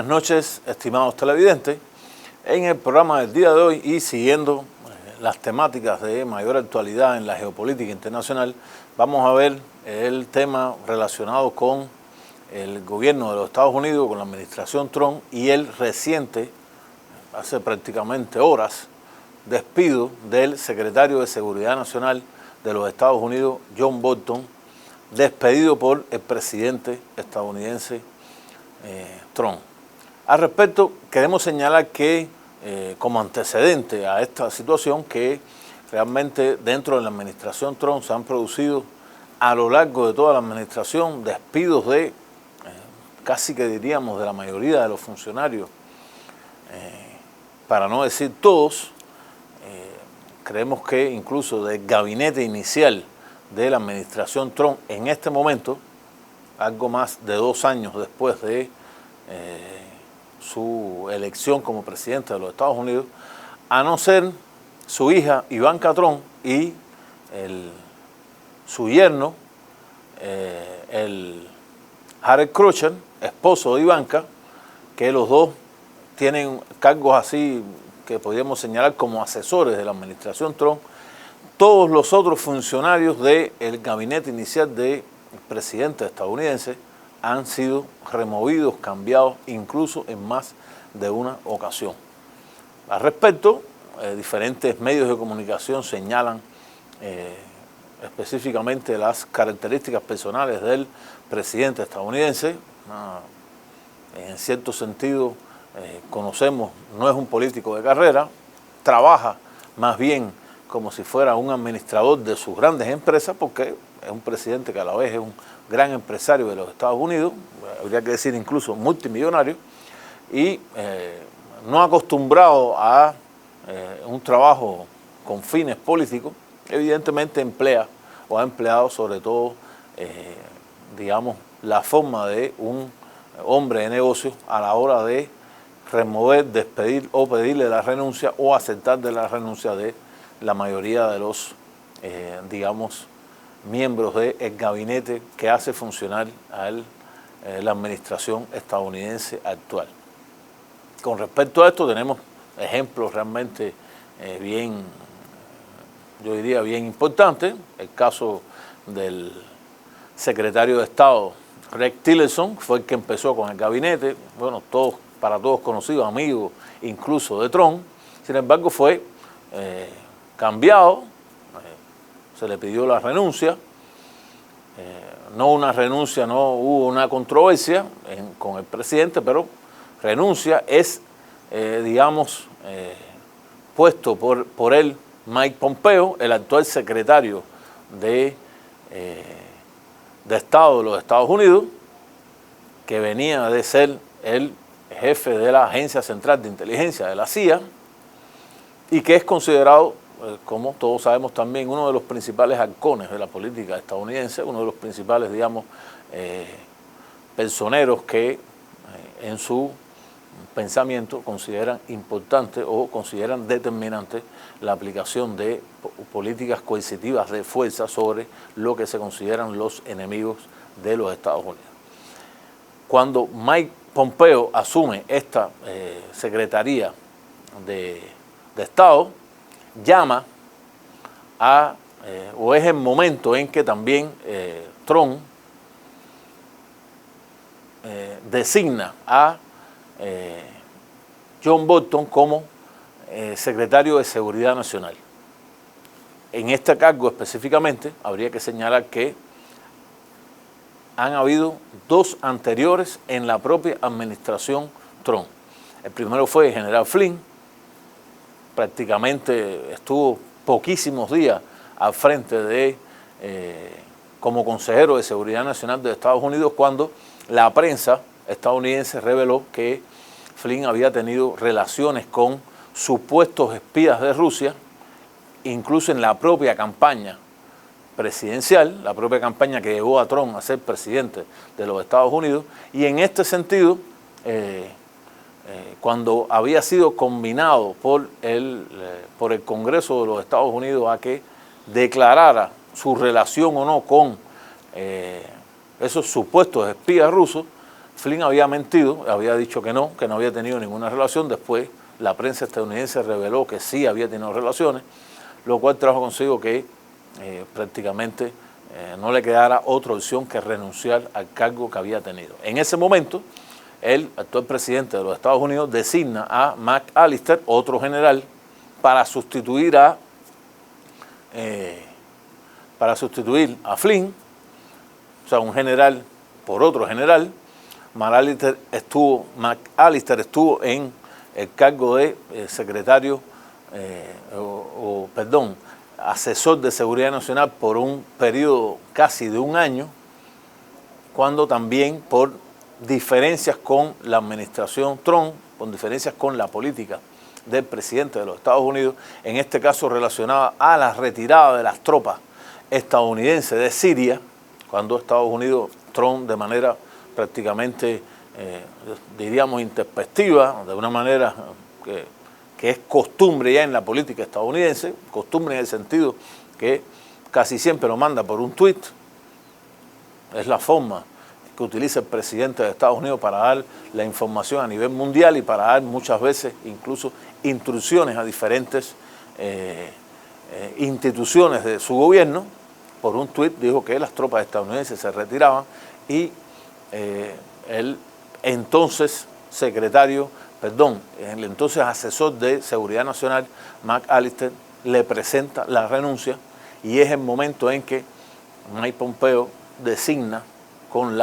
Buenas noches, estimados televidentes. En el programa del día de hoy y siguiendo las temáticas de mayor actualidad en la geopolítica internacional, vamos a ver el tema relacionado con el gobierno de los Estados Unidos, con la administración Trump y el reciente, hace prácticamente horas, despido del secretario de Seguridad Nacional de los Estados Unidos, John Bolton, despedido por el presidente estadounidense Trump. Al respecto, queremos señalar que como antecedente a esta situación, que realmente dentro de la administración Trump se han producido a lo largo de toda la administración despidos de casi que diríamos de la mayoría de los funcionarios, para no decir todos. Creemos que incluso del gabinete inicial de la administración Trump en este momento, algo más de 2 años después de su elección como presidente de los Estados Unidos, a no ser su hija Ivanka Trump y su yerno, el Jared Kushner, esposo de Ivanka, que los dos tienen cargos así que podríamos señalar como asesores de la administración Trump. Todos los otros funcionarios del gabinete inicial del presidente estadounidense han sido removidos, cambiados, incluso en más de una ocasión. Al respecto, diferentes medios de comunicación señalan específicamente las características personales del presidente estadounidense. En cierto sentido, conocemos, no es un político de carrera, trabaja más bien como si fuera un administrador de sus grandes empresas, porque es un presidente que a la vez es un gran empresario de los Estados Unidos, habría que decir incluso multimillonario, y no acostumbrado a un trabajo con fines políticos, evidentemente emplea o ha empleado sobre todo, digamos, la forma de un hombre de negocios a la hora de remover, despedir o pedirle la renuncia o aceptar de la renuncia de la mayoría de los, digamos, miembros del gabinete que hace funcionar a la administración estadounidense actual. Con respecto a esto tenemos ejemplos realmente bien, yo diría bien importantes. El caso del secretario de Estado Rex Tillerson, fue el que empezó con el gabinete, bueno, para todos conocidos, amigos incluso de Trump. Sin embargo, fue cambiado, se le pidió la renuncia, no una renuncia, no hubo una controversia con el presidente, pero renuncia, es, digamos, puesto por él Mike Pompeo, el actual secretario de Estado de los Estados Unidos, que venía de ser el jefe de la Agencia Central de Inteligencia de la CIA y que es considerado, como todos sabemos también, uno de los principales halcones de la política estadounidense, uno de los principales, digamos, personeros que en su pensamiento consideran importante o consideran determinante la aplicación de políticas coercitivas de fuerza sobre lo que se consideran los enemigos de los Estados Unidos. Cuando Mike Pompeo asume esta Secretaría de Estado, llama a, o es el momento en que también Trump designa a John Bolton como secretario de Seguridad Nacional. En este cargo específicamente habría que señalar que han habido 2 anteriores en la propia administración Trump. El primero fue el general Flynn, prácticamente estuvo poquísimos días al frente de, como consejero de Seguridad Nacional de Estados Unidos, cuando la prensa estadounidense reveló que Flynn había tenido relaciones con supuestos espías de Rusia, incluso en la propia campaña presidencial, la propia campaña que llevó a Trump a ser presidente de los Estados Unidos, y en este sentido, cuando había sido combinado por el Congreso de los Estados Unidos a que declarara su relación o no con esos supuestos espías rusos, Flynn había mentido, había dicho que no había tenido ninguna relación. Después la prensa estadounidense reveló que sí había tenido relaciones, lo cual trajo consigo que prácticamente no le quedara otra opción que renunciar al cargo que había tenido. En ese momento, el actual presidente de los Estados Unidos designa a McAllister, otro general, para sustituir a Flynn, o sea, un general por otro general. McAllister estuvo en el cargo de asesor de seguridad nacional por un periodo casi de un año, cuando también por diferencias con la administración Trump, con diferencias con la política del presidente de los Estados Unidos, en este caso relacionada a la retirada de las tropas estadounidenses de Siria, cuando Estados Unidos, Trump, de manera prácticamente, diríamos, intempestiva, de una manera que es costumbre ya en la política estadounidense, costumbre en el sentido que casi siempre lo manda por un tuit, es la forma que utiliza el presidente de Estados Unidos para dar la información a nivel mundial y para dar muchas veces incluso instrucciones a diferentes instituciones de su gobierno. Por un tuit dijo que las tropas estadounidenses se retiraban y el entonces el entonces asesor de Seguridad Nacional, McAllister, le presenta la renuncia, y es el momento en que Mike Pompeo designa con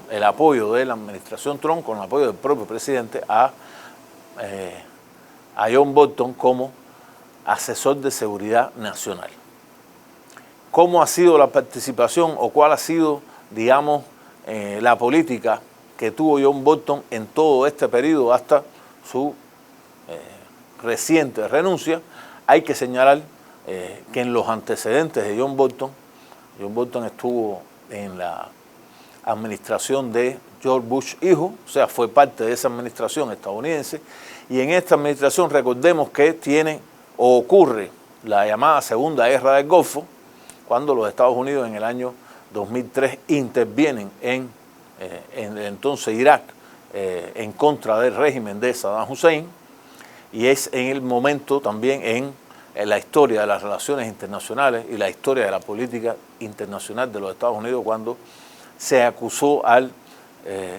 el apoyo de la administración Trump, con el apoyo del propio presidente, a John Bolton como asesor de seguridad nacional. ¿Cómo ha sido la participación o cuál ha sido, digamos, la política que tuvo John Bolton en todo este periodo hasta su reciente renuncia? Hay que señalar que en los antecedentes de John Bolton estuvo en la administración de George Bush hijo, o sea, fue parte de esa administración estadounidense, y en esta administración recordemos que ocurre la llamada Segunda Guerra del Golfo, cuando los Estados Unidos en el año 2003 intervienen en el entonces Irak en contra del régimen de Saddam Hussein, y es en el momento también en la historia de las relaciones internacionales y la historia de la política internacional de los Estados Unidos cuando se acusó al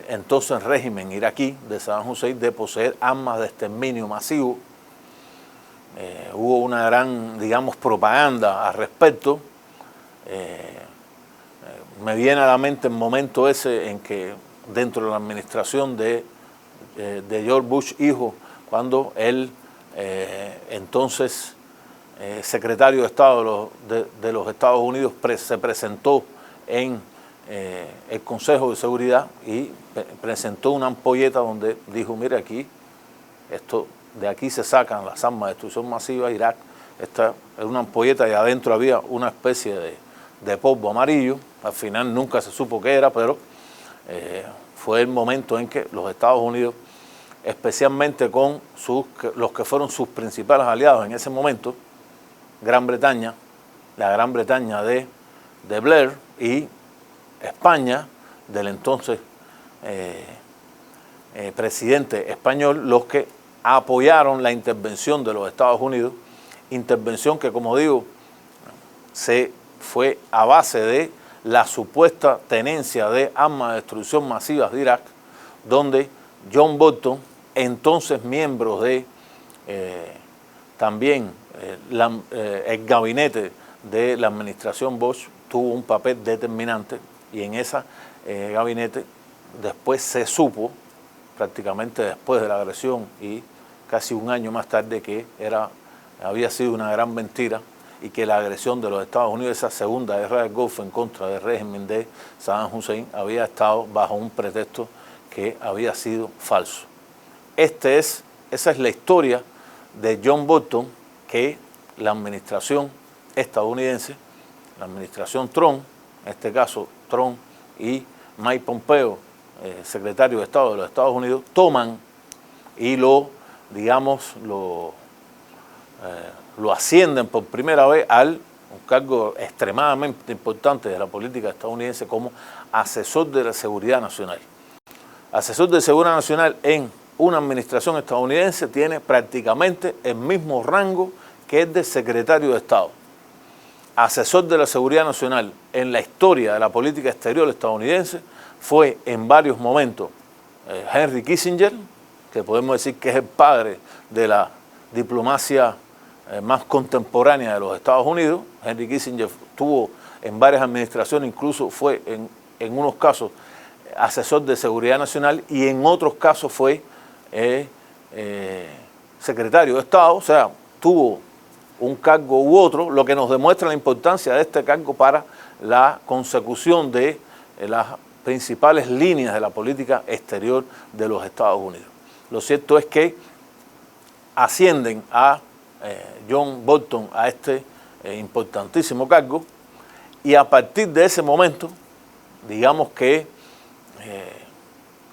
entonces régimen iraquí de Saddam Hussein de poseer armas de exterminio masivo. Hubo una gran, digamos, propaganda al respecto. Me viene a la mente el momento ese en que dentro de la administración de George Bush hijo, cuando él entonces secretario de Estado de los Estados Unidos se presentó en el Consejo de Seguridad y presentó una ampolleta donde dijo: mire, de aquí se sacan las armas de destrucción masiva, Irak. Esta es una ampolleta y adentro había una especie de polvo amarillo. Al final nunca se supo qué era, pero fue el momento en que los Estados Unidos, especialmente con los que fueron sus principales aliados en ese momento, Gran Bretaña, la Gran Bretaña de Blair, y España, del entonces presidente español, los que apoyaron la intervención de los Estados Unidos, intervención que, como digo, se fue a base de la supuesta tenencia de armas de destrucción masivas de Irak, donde John Bolton, entonces miembro de también el gabinete de la administración Bush, tuvo un papel determinante, y en ese gabinete después se supo, prácticamente después de la agresión y casi un año más tarde, que había sido una gran mentira y que la agresión de los Estados Unidos, esa segunda guerra del Golfo en contra del régimen de Saddam Hussein, había estado bajo un pretexto que había sido falso. Esa es la historia de John Bolton, que la administración estadounidense, la administración Trump, en este caso Trump y Mike Pompeo, secretario de Estado de los Estados Unidos, toman y lo ascienden por primera vez al un cargo extremadamente importante de la política estadounidense como asesor de la seguridad nacional. Asesor de seguridad nacional en una administración estadounidense tiene prácticamente el mismo rango que el de secretario de Estado. Asesor de la seguridad nacional en la historia de la política exterior estadounidense fue en varios momentos Henry Kissinger, que podemos decir que es el padre de la diplomacia más contemporánea de los Estados Unidos. Henry Kissinger tuvo en varias administraciones, incluso fue en unos casos asesor de seguridad nacional y en otros casos fue secretario de Estado, o sea, tuvo un cargo u otro, lo que nos demuestra la importancia de este cargo para la consecución de las principales líneas de la política exterior de los Estados Unidos. Lo cierto es que ascienden a John Bolton a este importantísimo cargo y a partir de ese momento, digamos que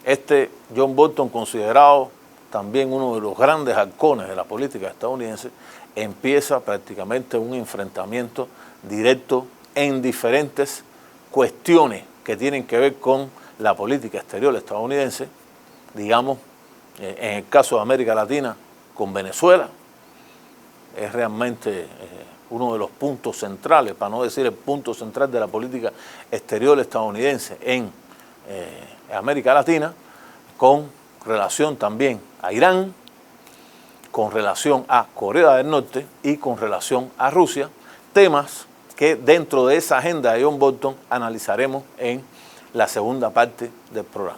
este John Bolton, considerado también uno de los grandes halcones de la política estadounidense, empieza prácticamente un enfrentamiento directo en diferentes cuestiones que tienen que ver con la política exterior estadounidense, digamos, en el caso de América Latina, con Venezuela. Es realmente uno de los puntos centrales, para no decir el punto central de la política exterior estadounidense en América Latina, con relación también a Irán, con relación a Corea del Norte y con relación a Rusia, temas que dentro de esa agenda de John Bolton analizaremos en la segunda parte del programa.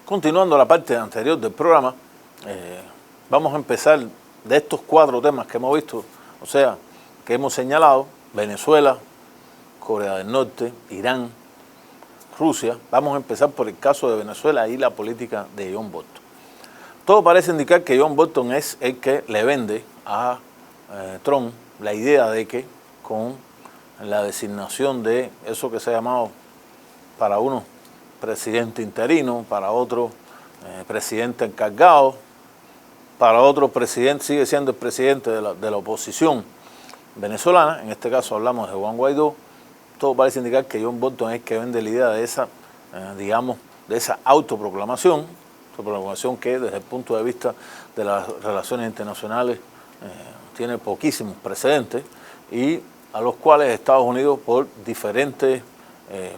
Continuando la parte anterior del programa, vamos a empezar de estos 4 temas que hemos visto, o sea, que hemos señalado: Venezuela, Corea del Norte, Irán, Rusia. Vamos a empezar por el caso de Venezuela y la política de John Bolton. Todo parece indicar que John Bolton es el que le vende a Trump la idea de que con la designación de eso que se ha llamado para uno presidente interino, para otro presidente encargado, para otro presidente, sigue siendo el presidente de la oposición venezolana, en este caso hablamos de Juan Guaidó. Todo parece indicar que John Bolton es el que vende la idea de esa, digamos, de esa autoproclamación que desde el punto de vista de las relaciones internacionales tiene poquísimos precedentes y a los cuales Estados Unidos, por diferentes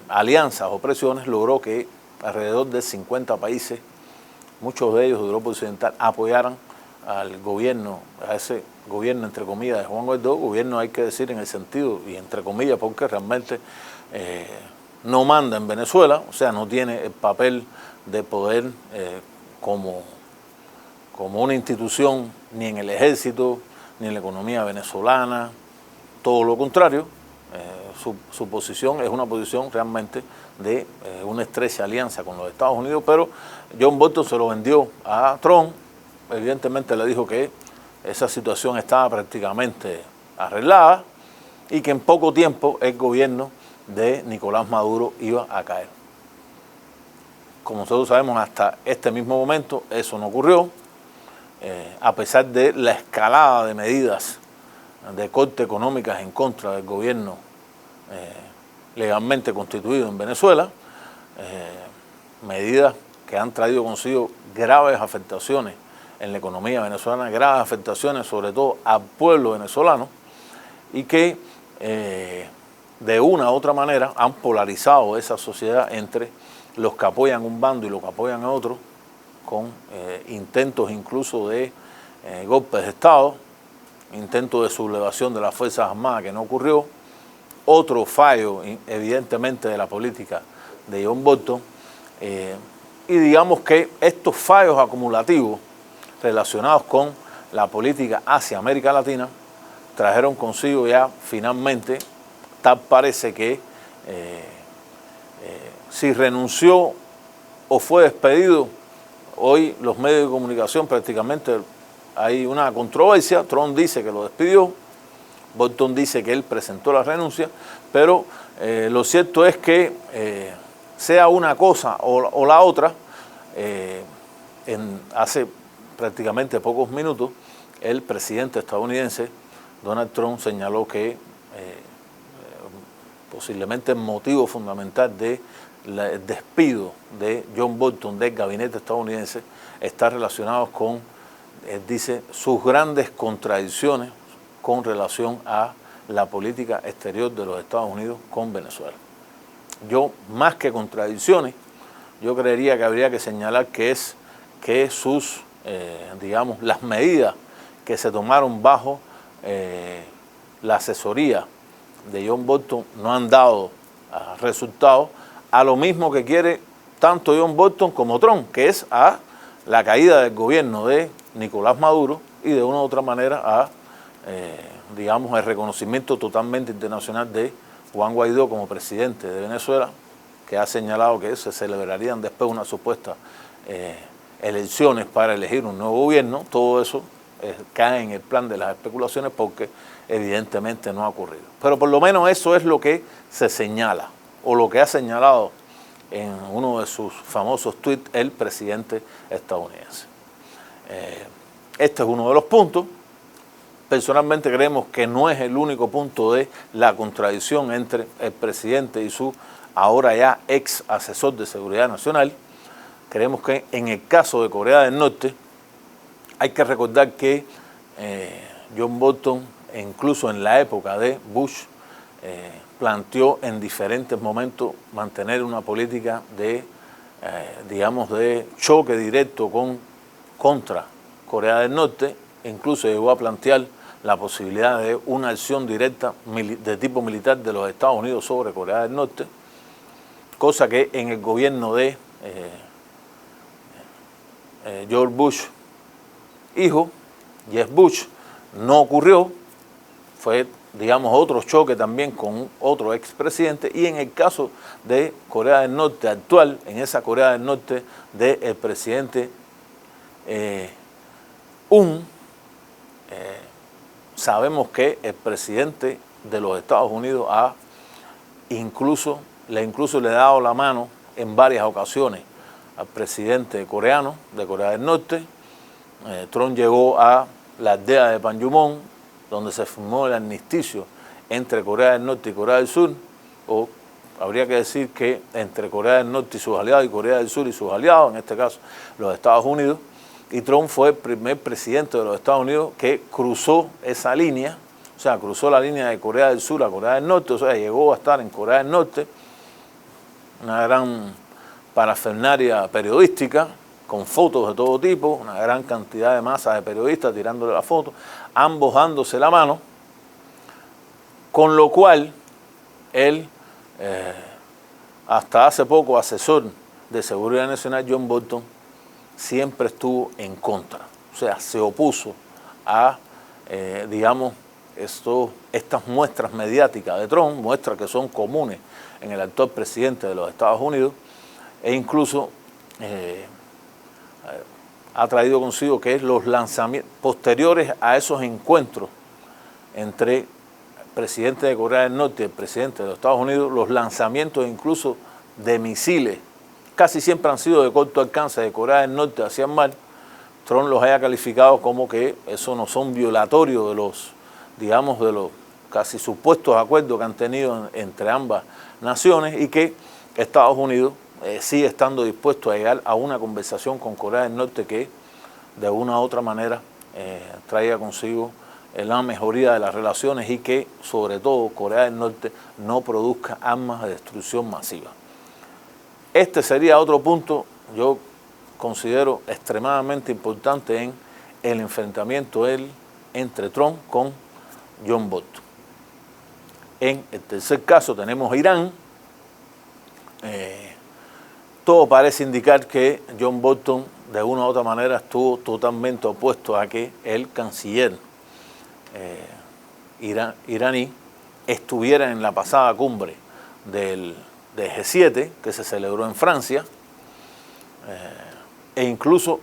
alianzas o presiones, logró que alrededor de 50 países, muchos de ellos de Europa Occidental, apoyaran al gobierno, a ese gobierno entre comillas de Juan Guaidó. Gobierno hay que decir en el sentido y entre comillas porque realmente no manda en Venezuela, o sea, no tiene el papel de poder como una institución ni en el ejército ni en la economía venezolana, todo lo contrario. Su posición es una posición realmente de una estrecha alianza con los Estados Unidos, pero John Bolton se lo vendió a Trump. Evidentemente le dijo que esa situación estaba prácticamente arreglada y que en poco tiempo el gobierno de Nicolás Maduro iba a caer. Como nosotros sabemos, hasta este mismo momento eso no ocurrió, a pesar de la escalada de medidas de corte económicas en contra del gobierno legalmente constituido en Venezuela, medidas que han traído consigo graves afectaciones en la economía venezolana, graves afectaciones sobre todo al pueblo venezolano y que de una u otra manera han polarizado esa sociedad entre los que apoyan un bando y los que apoyan a otro, con intentos incluso de golpes de Estado, intentos de sublevación de las Fuerzas Armadas que no ocurrió, otro fallo evidentemente de la política de John Bolton, y digamos que estos fallos acumulativos relacionados con la política hacia América Latina trajeron consigo ya finalmente, tal parece que si renunció o fue despedido, hoy los medios de comunicación prácticamente hay una controversia. Trump dice que lo despidió, Bolton dice que él presentó la renuncia, pero lo cierto es que sea una cosa o la otra, hace prácticamente pocos minutos el presidente estadounidense Donald Trump señaló que posiblemente el motivo fundamental del despido de John Bolton del gabinete estadounidense está relacionado con, dice, sus grandes contradicciones con relación a la política exterior de los Estados Unidos con Venezuela. Yo, más que contradicciones, yo creería que habría que señalar que sus, digamos, las medidas que se tomaron bajo la asesoría de John Bolton no han dado resultados a lo mismo que quiere tanto John Bolton como Trump, que es a la caída del gobierno de Nicolás Maduro y de una u otra manera a, digamos, el reconocimiento totalmente internacional de Juan Guaidó como presidente de Venezuela, que ha señalado que se celebrarían después unas supuestas elecciones para elegir un nuevo gobierno. Todo eso cae en el plan de las especulaciones porque evidentemente no ha ocurrido. Pero por lo menos eso es lo que se señala, o lo que ha señalado en uno de sus famosos tweets el presidente estadounidense. Este es uno de los puntos. Personalmente creemos que no es el único punto de la contradicción entre el presidente y su ahora ya ex asesor de seguridad nacional. Creemos que en el caso de Corea del Norte hay que recordar que John Bolton, incluso en la época de Bush, planteó en diferentes momentos mantener una política de, digamos, de choque directo contra Corea del Norte. Incluso llegó a plantear la posibilidad de una acción directa de tipo militar de los Estados Unidos sobre Corea del Norte, cosa que en el gobierno de George Bush hijo, Jeb Bush, no ocurrió. Fue, digamos, otro choque también con otro expresidente. Y en el caso de Corea del Norte actual, en esa Corea del Norte del presidente sabemos que el presidente de los Estados Unidos incluso le ha dado la mano en varias ocasiones al presidente coreano de Corea del Norte. Trump llegó a la aldea de Panmunjom, donde se firmó el armisticio entre Corea del Norte y Corea del Sur, o habría que decir que entre Corea del Norte y sus aliados y Corea del Sur y sus aliados, en este caso los Estados Unidos. Y Trump fue el primer presidente de los Estados Unidos que cruzó esa línea, o sea, cruzó la línea de Corea del Sur a Corea del Norte, o sea, llegó a estar en Corea del Norte, una gran parafernalia periodística, con fotos de todo tipo, una gran cantidad de masa de periodistas tirándole la foto, ambos dándose la mano, con lo cual él, hasta hace poco asesor de seguridad nacional, John Bolton, siempre estuvo en contra, o sea, se opuso a, digamos, estas muestras mediáticas de Trump, muestras que son comunes en el actual presidente de los Estados Unidos, e incluso ha traído consigo que los lanzamientos posteriores a esos encuentros entre el presidente de Corea del Norte y el presidente de los Estados Unidos, los lanzamientos incluso de misiles, casi siempre han sido de corto alcance de Corea del Norte hacia el mar. Trump los haya calificado como que eso no son violatorios de los, digamos, de los casi supuestos acuerdos que han tenido entre ambas naciones, y que Estados Unidos sigue estando dispuesto a llegar a una conversación con Corea del Norte que de una u otra manera traiga consigo la mejoría de las relaciones y que sobre todo Corea del Norte no produzca armas de destrucción masiva. Este sería otro punto, yo considero extremadamente importante en el enfrentamiento entre Trump con John Bolton. En el tercer caso tenemos a Irán. Todo parece indicar que John Bolton de una u otra manera estuvo totalmente opuesto a que el canciller iraní estuviera en la pasada cumbre de G7 que se celebró en Francia, e incluso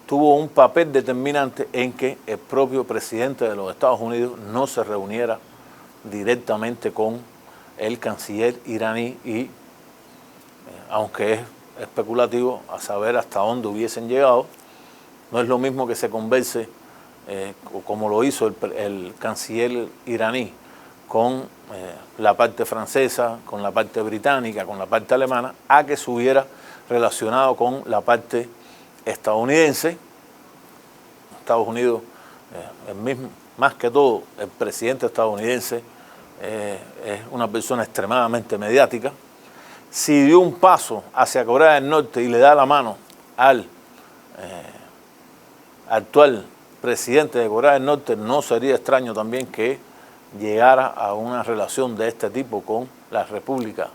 tuvo un papel determinante en que el propio presidente de los Estados Unidos no se reuniera directamente con el canciller iraní, y aunque es especulativo a saber hasta dónde hubiesen llegado. No es lo mismo que se converse, como lo hizo el canciller iraní, con la parte francesa, con la parte británica, con la parte alemana, a que se hubiera relacionado con la parte estadounidense. Estados Unidos, más que todo, el presidente estadounidense es una persona extremadamente mediática. Si dio un paso hacia Corea del Norte y le da la mano al actual presidente de Corea del Norte, no sería extraño también que llegara a una relación de este tipo con la República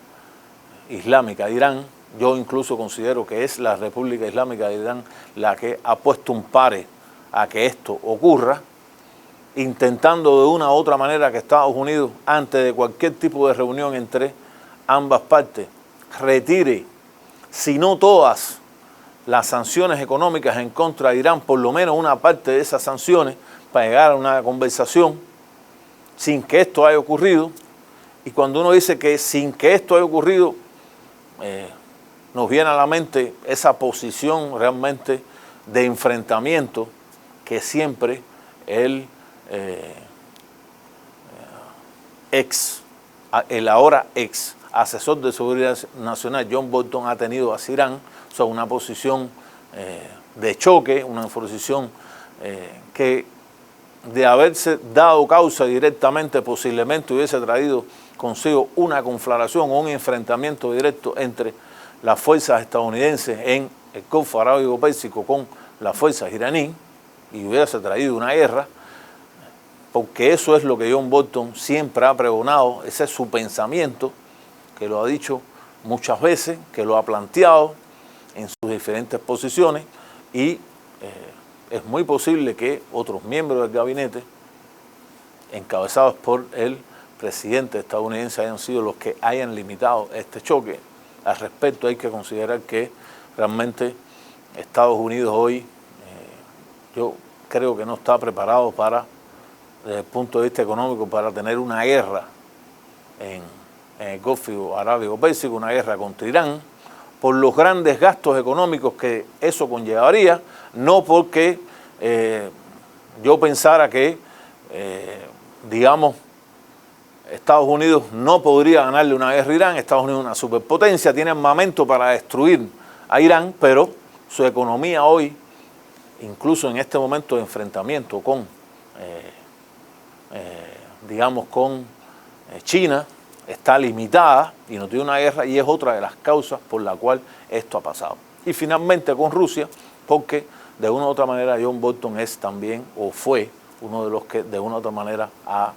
Islámica de Irán. Yo incluso considero que es la República Islámica de Irán la que ha puesto un pare a que esto ocurra, intentando de una u otra manera que Estados Unidos, antes de cualquier tipo de reunión entre ambas partes, retire, si no todas, las sanciones económicas en contra de Irán, por lo menos una parte de esas sanciones, para llegar a una conversación sin que esto haya ocurrido. Y cuando uno dice que sin que esto haya ocurrido, nos viene a la mente esa posición realmente de enfrentamiento que siempre el ahora ex asesor de seguridad nacional John Bolton ha tenido hacia Irán. O sea, una posición de choque, una posición que de haberse dado causa directamente posiblemente hubiese traído consigo una conflagración o un enfrentamiento directo entre las fuerzas estadounidenses en el Golfo Arábigo-Pérsico con las fuerzas iraníes y hubiese traído una guerra, porque eso es lo que John Bolton siempre ha pregonado, ese es su pensamiento, que lo ha dicho muchas veces, que lo ha planteado en sus diferentes posiciones, y es muy posible que otros miembros del gabinete, encabezados por el presidente estadounidense, hayan sido los que hayan limitado este choque. Al respecto hay que considerar que realmente Estados Unidos hoy, yo creo que no está preparado para, desde el punto de vista económico, para tener una guerra en el Golfo Arábigo-Pérsico, una guerra contra Irán, por los grandes gastos económicos que eso conllevaría, no porque yo pensara que, digamos, Estados Unidos no podría ganarle una guerra a Irán. Estados Unidos es una superpotencia, tiene armamento para destruir a Irán, pero su economía hoy, incluso en este momento de enfrentamiento con, digamos, con China, está limitada y no tiene una guerra, y es otra de las causas por la cual esto ha pasado. Y finalmente con Rusia, porque de una u otra manera John Bolton es también, o fue, uno de los que de una u otra manera ha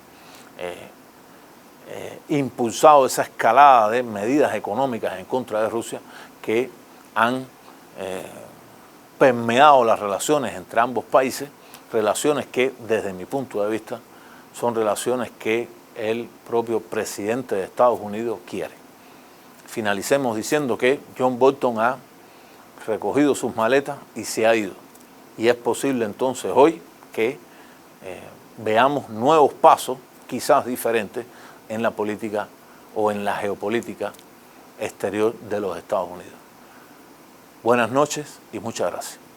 impulsado esa escalada de medidas económicas en contra de Rusia que han permeado las relaciones entre ambos países, relaciones que desde mi punto de vista son relaciones que el propio presidente de Estados Unidos quiere. Finalicemos diciendo que John Bolton ha recogido sus maletas y se ha ido. Y es posible entonces hoy que veamos nuevos pasos, quizás diferentes, en la política o en la geopolítica exterior de los Estados Unidos. Buenas noches y muchas gracias.